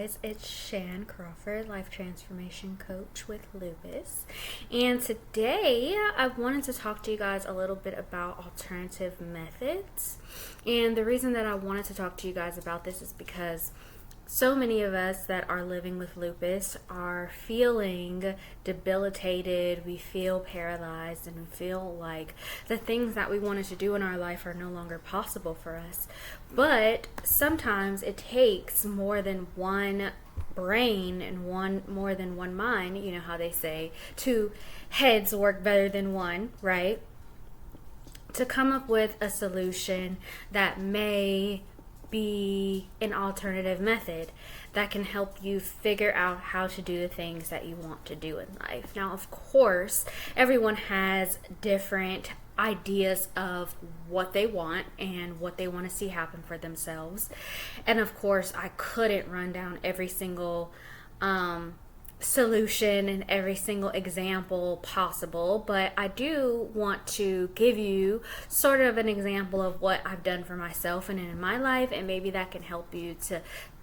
guys, it's Shan Crawford, life transformation coach with Lupus. And today I wanted to talk to you guys a little bit about alternative methods. And the reason that I wanted to talk to you guys about this is because so many of us that are living with lupus are feeling debilitated, we feel paralyzed, and we feel like the things that we wanted to do in our life are no longer possible for us. But sometimes it takes more than one brain and more than one mind. You know how they say two heads work better than one, right? To come up with a solution that may be an alternative method that can help you figure out how to do the things that you want to do in life. Now, of course, everyone has different ideas of what they want and what they want to see happen for themselves. And of course, I couldn't run down every single solution and every single example possible, but I do want to give you sort of an example of what I've done for myself and in my life, and maybe that can help you to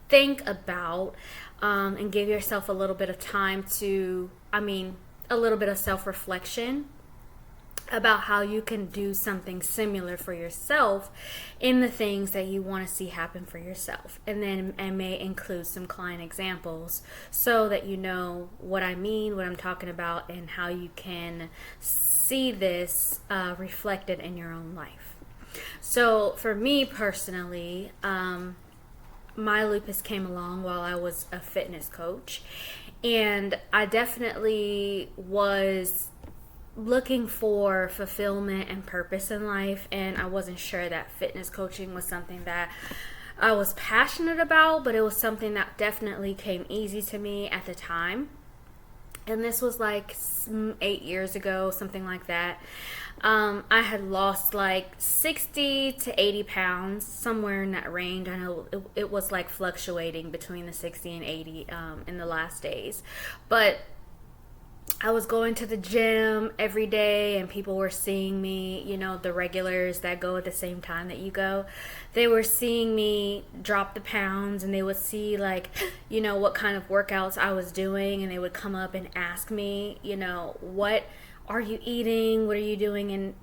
think about and give yourself a little bit of time to, a little bit of self-reflection about how you can do something similar for yourself in the things that you want to see happen for yourself. And then I may include some client examples so that you know what I mean, what I'm talking about, and how you can see this reflected in your own life. So for me personally, my lupus came along while I was a fitness coach, and I definitely was looking for fulfillment and purpose in life, and I wasn't sure that fitness coaching was something that I was passionate about, but it was something that definitely came easy to me at the time. And this was like 8 years ago, something like that. I had lost like 60 to 80 pounds, somewhere in that range. I know it was like fluctuating between the 60 and 80 in the last days, but I was going to the gym every day and people were seeing me, the regulars that go at the same time that you go. They were seeing me drop the pounds, and they would see what kind of workouts I was doing, and they would come up and ask me, what are you eating? What are you doing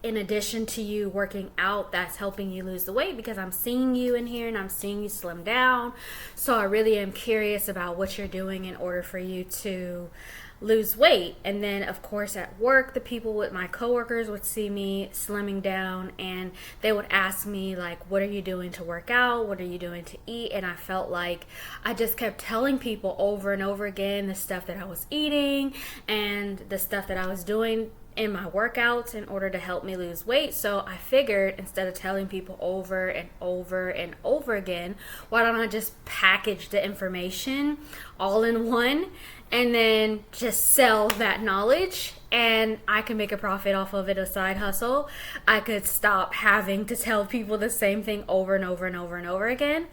in addition to you working out that's helping you lose the weight, because I'm seeing you in here and I'm seeing you slim down. So I really am curious about what you're doing in order for you to lose weight. And then of course at work, the people with my coworkers would see me slimming down, and they would ask me what are you doing to work out? What are you doing to eat? And I felt like I just kept telling people over and over again the stuff that I was eating and the stuff that I was doing in my workouts in order to help me lose weight. So I figured, instead of telling people over and over and over again, why don't I just package the information all in one and then just sell that knowledge, and I can make a profit off of it, a side hustle. I could stop having to tell people the same thing over and over and over and over again.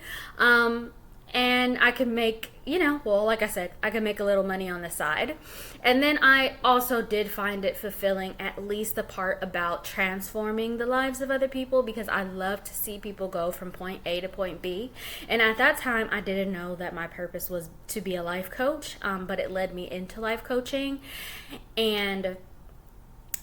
And I can make, like I said, I can make a little money on the side. And then I also did find it fulfilling, at least the part about transforming the lives of other people, because I love to see people go from point A to point B. And at that time, I didn't know that my purpose was to be a life coach, but it led me into life coaching. And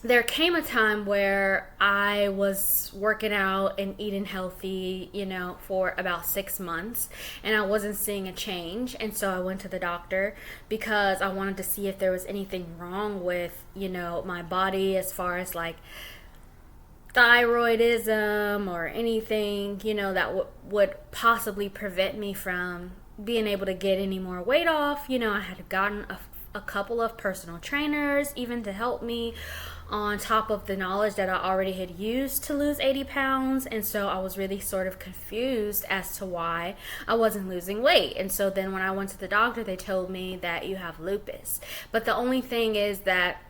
there came a time where I was working out and eating healthy, for about 6 months, and I wasn't seeing a change. And so I went to the doctor because I wanted to see if there was anything wrong with, my body, as far as thyroidism or anything, that would possibly prevent me from being able to get any more weight off. I had gotten a couple of personal trainers even to help me, on top of the knowledge that I already had used to lose 80 pounds. And so I was really sort of confused as to why I wasn't losing weight. And so then when I went to the doctor, they told me that you have lupus. But the only thing is that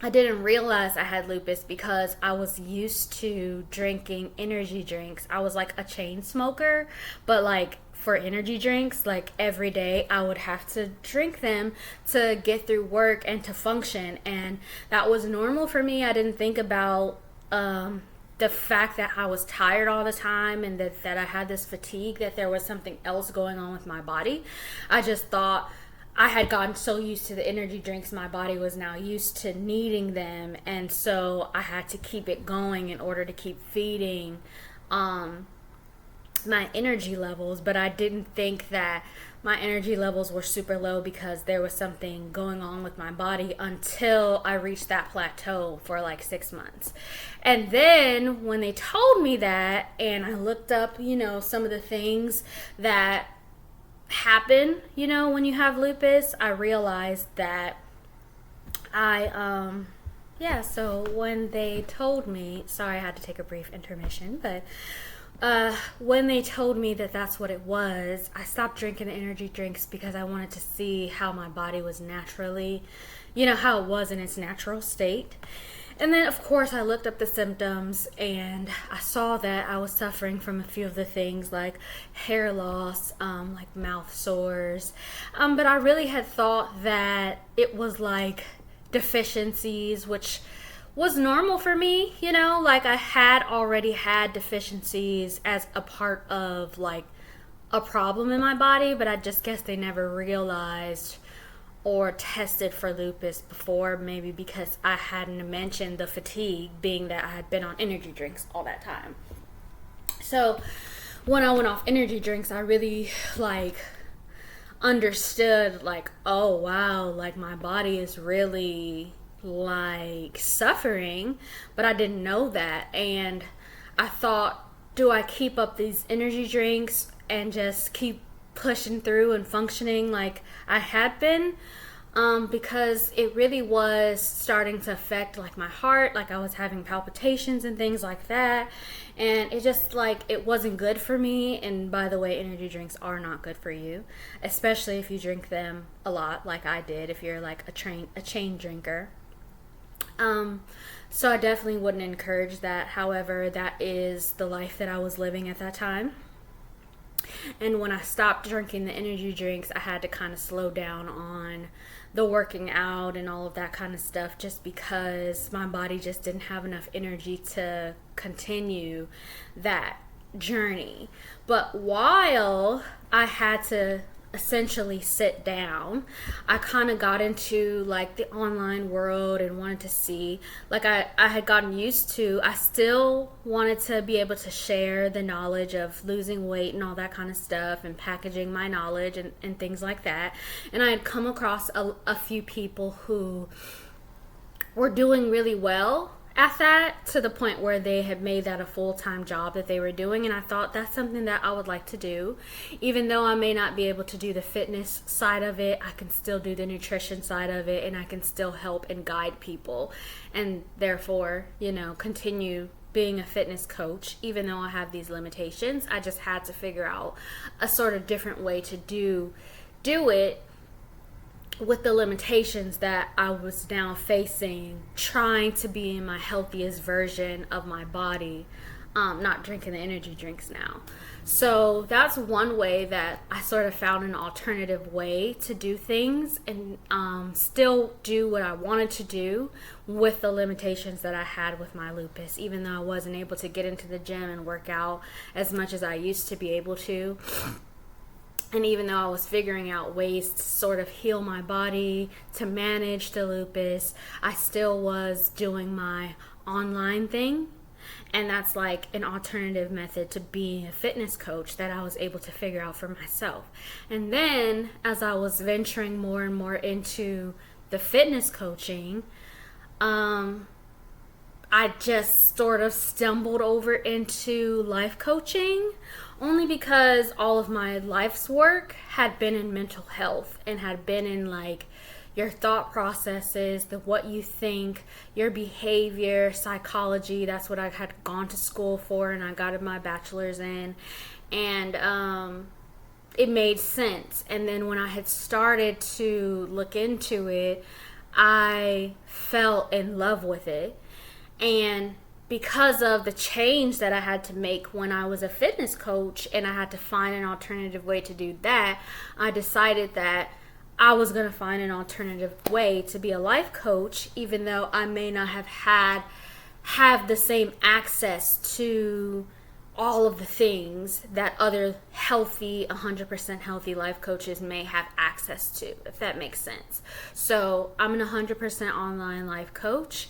I didn't realize I had lupus because I was used to drinking energy drinks. I was like a chain smoker, but for energy drinks, every day I would have to drink them to get through work and to function, and that was normal for me. I didn't think about the fact that I was tired all the time and that I had this fatigue, that there was something else going on with my body. I just thought I had gotten so used to the energy drinks, my body was now used to needing them, and so I had to keep it going in order to keep feeding my energy levels. But I didn't think that my energy levels were super low because there was something going on with my body until I reached that plateau for like 6 months. And then when they told me that, and I looked up, some of the things that happen, when you have lupus, I realized that so when they told me, sorry, I had to take a brief intermission, but when they told me that that's what it was, I stopped drinking the energy drinks because I wanted to see how my body was naturally, how it was in its natural state. And then, of course, I looked up the symptoms, and I saw that I was suffering from a few of the things like hair loss, like mouth sores. But I really had thought that it was like deficiencies, which was normal for me, like I had already had deficiencies as a part of like a problem in my body, but I just guess they never realized or tested for lupus before, maybe because I hadn't mentioned the fatigue, being that I had been on energy drinks all that time. So when I went off energy drinks, I really understood oh wow, my body is really suffering, but I didn't know that. And I thought, do I keep up these energy drinks and just keep pushing through and functioning like I had been? Because it really was starting to affect my heart, I was having palpitations and things like that, and it just it wasn't good for me. And by the way, energy drinks are not good for you, especially if you drink them a lot like I did, if you're a chain drinker. So I definitely wouldn't encourage that. However, that is the life that I was living at that time. And when I stopped drinking the energy drinks, I had to kind of slow down on the working out and all of that kind of stuff, just because my body just didn't have enough energy to continue that journey. But while I had to essentially sit down, I kind of got into the online world and wanted to see, I had gotten used to, I still wanted to be able to share the knowledge of losing weight and all that kind of stuff, and packaging my knowledge and things like that. And I had come across a few people who were doing really well at that, to the point where they had made that a full-time job that they were doing. And I thought, that's something that I would like to do. Even though I may not be able to do the fitness side of it, I can still do the nutrition side of it, and I can still help and guide people, and therefore, continue being a fitness coach. Even though I have these limitations, I just had to figure out a sort of different way to do it with the limitations that I was now facing, trying to be in my healthiest version of my body, not drinking the energy drinks now. So that's one way that I sort of found an alternative way to do things, and still do what I wanted to do with the limitations that I had with my lupus, even though I wasn't able to get into the gym and work out as much as I used to be able to. And even though I was figuring out ways to sort of heal my body, to manage the lupus, I still was doing my online thing. And that's an alternative method to being a fitness coach that I was able to figure out for myself. And then as I was venturing more and more into the fitness coaching, I just sort of stumbled over into life coaching, only because all of my life's work had been in mental health and had been in your thought processes, what you think, your behavior, psychology. That's what I had gone to school for, and I got my bachelor's in, and it made sense. And then when I had started to look into it, I fell in love with it. And because of the change that I had to make when I was a fitness coach, and I had to find an alternative way to do that, I decided that I was going to find an alternative way to be a life coach, even though I may not have had have the same access to all of the things that other healthy, 100% healthy life coaches may have access to, if that makes sense. So I'm an 100% online life coach.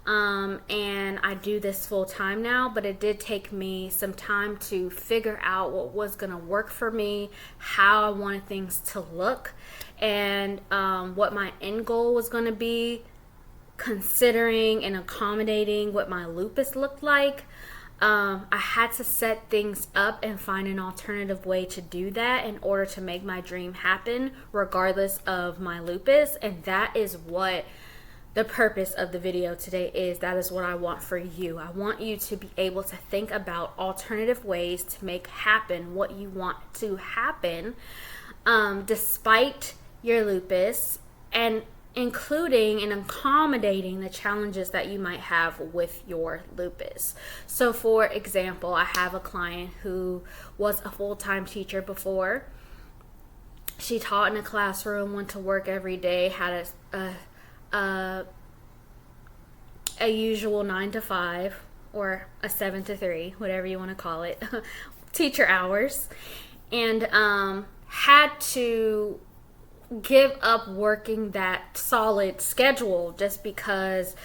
And I do this full time now, but it did take me some time to figure out what was going to work for me, how I wanted things to look, and what my end goal was going to be, considering and accommodating what my lupus looked like. I had to set things up and find an alternative way to do that in order to make my dream happen, regardless of my lupus. And that is what the purpose of the video today is. That is what I want for you. I want you to be able to think about alternative ways to make happen what you want to happen, despite your lupus, and including and accommodating the challenges that you might have with your lupus. So for example, I have a client who was a full-time teacher before. She taught in a classroom, went to work every day, had a usual 9 to 5 or a 7 to 3, whatever you want to call it, teacher hours, and had to give up working that solid schedule just because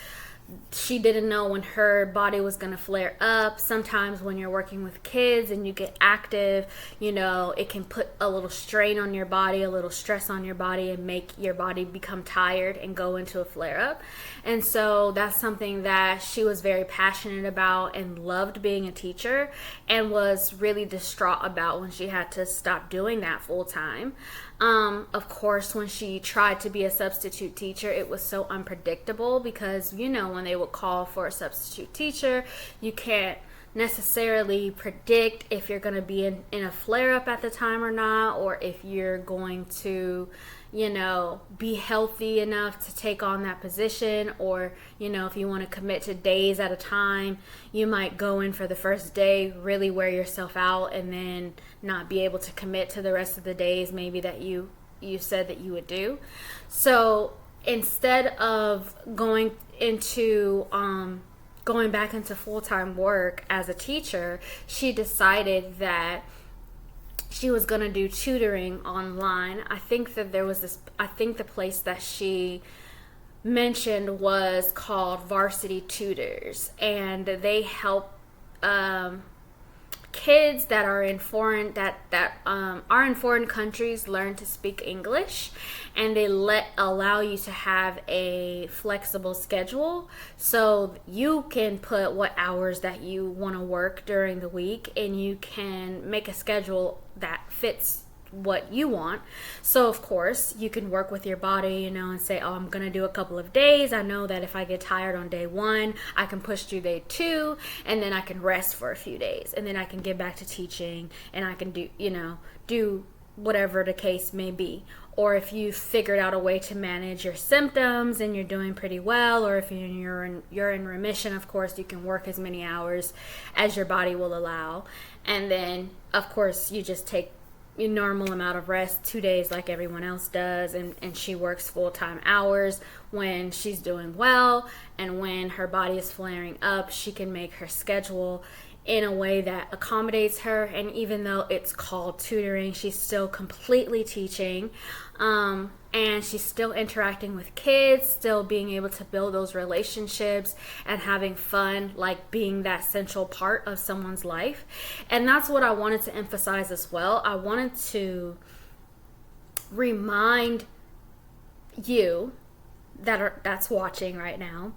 she didn't know when her body was going to flare up. Sometimes when you're working with kids and you get active, it can put a little strain on your body, a little stress on your body, and make your body become tired and go into a flare up. And so that's something that she was very passionate about and loved being a teacher, and was really distraught about when she had to stop doing that full time. Of course, when she tried to be a substitute teacher, it was so unpredictable because, when they would call for a substitute teacher, you can't necessarily predict if you're going to be in a flare-up at the time or not, or if you're going to, be healthy enough to take on that position, or, if you want to commit to days at a time, you might go in for the first day, really wear yourself out, and then not be able to commit to the rest of the days maybe that you said that you would do. So instead of going back into full-time work as a teacher, she decided that she was going to do tutoring online. I think the place that she mentioned was called Varsity Tutors, and they help kids that are in foreign countries learn to speak English, and they allow you to have a flexible schedule, so you can put what hours that you want to work during the week, and you can make a schedule that fits what you want. So of course you can work with your body, and say, oh, I'm gonna do a couple of days. I know that if I get tired on day 1, I can push through day 2, and then I can rest for a few days, and then I can get back to teaching, and I can do whatever the case may be. Or if you've figured out a way to manage your symptoms and you're doing pretty well, or if you're in remission, of course you can work as many hours as your body will allow, and then of course you just take a normal amount of rest, 2 days like everyone else does, and she works full-time hours when she's doing well, and when her body is flaring up, she can make her schedule in a way that accommodates her. And even though it's called tutoring, she's still completely teaching, and she's still interacting with kids, still being able to build those relationships and having fun, like being that central part of someone's life. And that's what I wanted to emphasize as well. I wanted to remind you that's watching right now,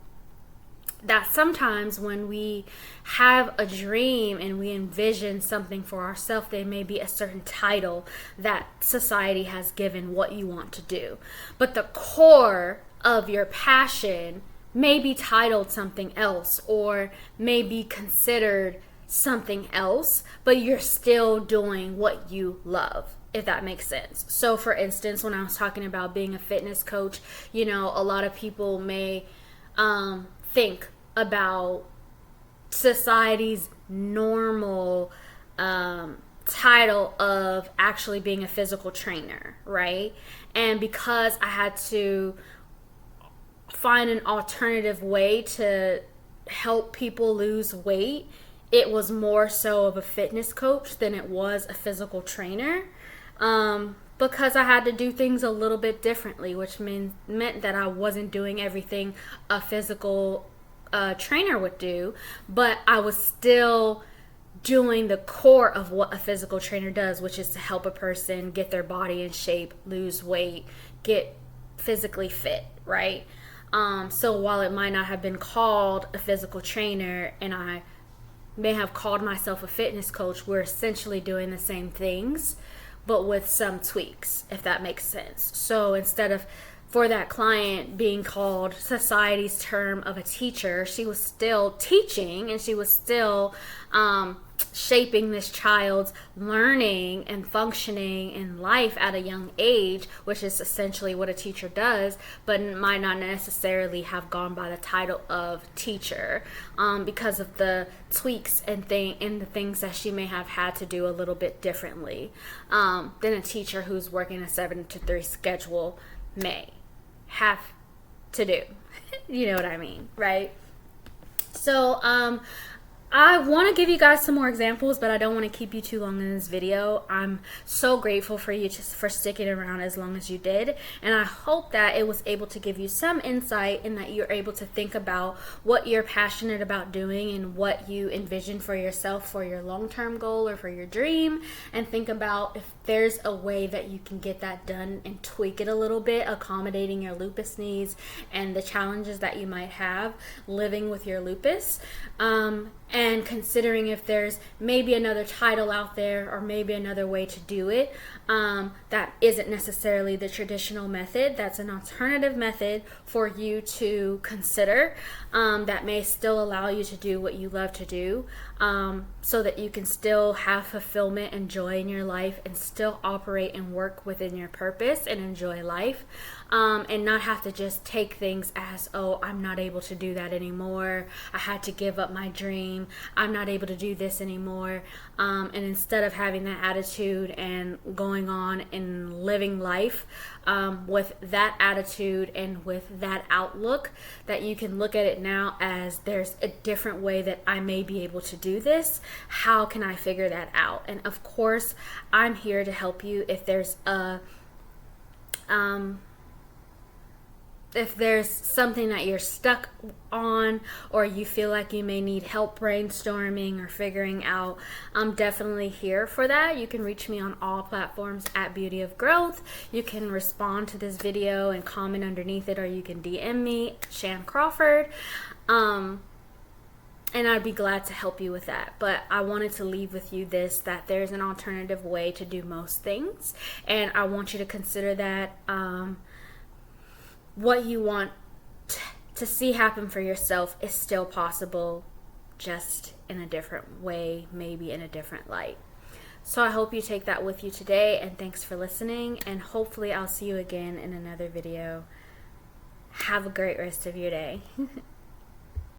that sometimes when we have a dream and we envision something for ourselves, there may be a certain title that society has given what you want to do. But the core of your passion may be titled something else, or may be considered something else, but you're still doing what you love, if that makes sense. So for instance, when I was talking about being a fitness coach, a lot of people may think about society's normal title of actually being a physical trainer, right? And because I had to find an alternative way to help people lose weight, it was more so of a fitness coach than it was a physical trainer. Because I had to do things a little bit differently, which meant that I wasn't doing everything a physical trainer would do, but I was still doing the core of what a physical trainer does, which is to help a person get their body in shape, lose weight, get physically fit, right? So while it might not have been called a physical trainer and I may have called myself a fitness coach, we're essentially doing the same things, but with some tweaks, if that makes sense. So instead of, for that client, being called society's term of a teacher, she was still teaching and she was still shaping this child's learning and functioning in life at a young age, which is essentially what a teacher does, but might not necessarily have gone by the title of teacher, because of the tweaks and the things that she may have had to do a little bit differently than a teacher who's working a 7 to 3 schedule may have to do. You know what I mean, right? So I want to give you guys some more examples, but I don't want to keep you too long in this video. I'm so grateful for you just for sticking around as long as you did, and I hope that it was able to give you some insight and that you're able to think about what you're passionate about doing and what you envision for yourself for your long-term goal or for your dream, and think about if there's a way that you can get that done and tweak it a little bit, accommodating your lupus needs and the challenges that you might have living with your lupus. And considering if there's maybe another title out there or maybe another way to do it that isn't necessarily the traditional method, that's an alternative method for you to consider, that may still allow you to do what you love to do, so that you can still have fulfillment and joy in your life and still operate and work within your purpose and enjoy life, and not have to just take things as, oh, I'm not able to do that anymore, I had to give up my dream, I'm not able to do this anymore, and instead of having that attitude and going on and living life with that attitude and with that outlook, that you can look at it now as there's a different way that I may be able to do this. How can I figure that out? And of course, I'm here to help you if there's something that you're stuck on, or you feel like you may need help brainstorming or figuring out, I'm definitely here for that. You can reach me on all platforms at Beauty of Growth. You can respond to this video and comment underneath it, or you can DM me, Shan Crawford, and I'd be glad to help you with that. But I wanted to leave with you this, that there's an alternative way to do most things, and I want you to consider that what you want to see happen for yourself is still possible, just in a different way, maybe in a different light. So I hope you take that with you today, and thanks for listening, and hopefully I'll see you again in another video. Have a great rest of your day.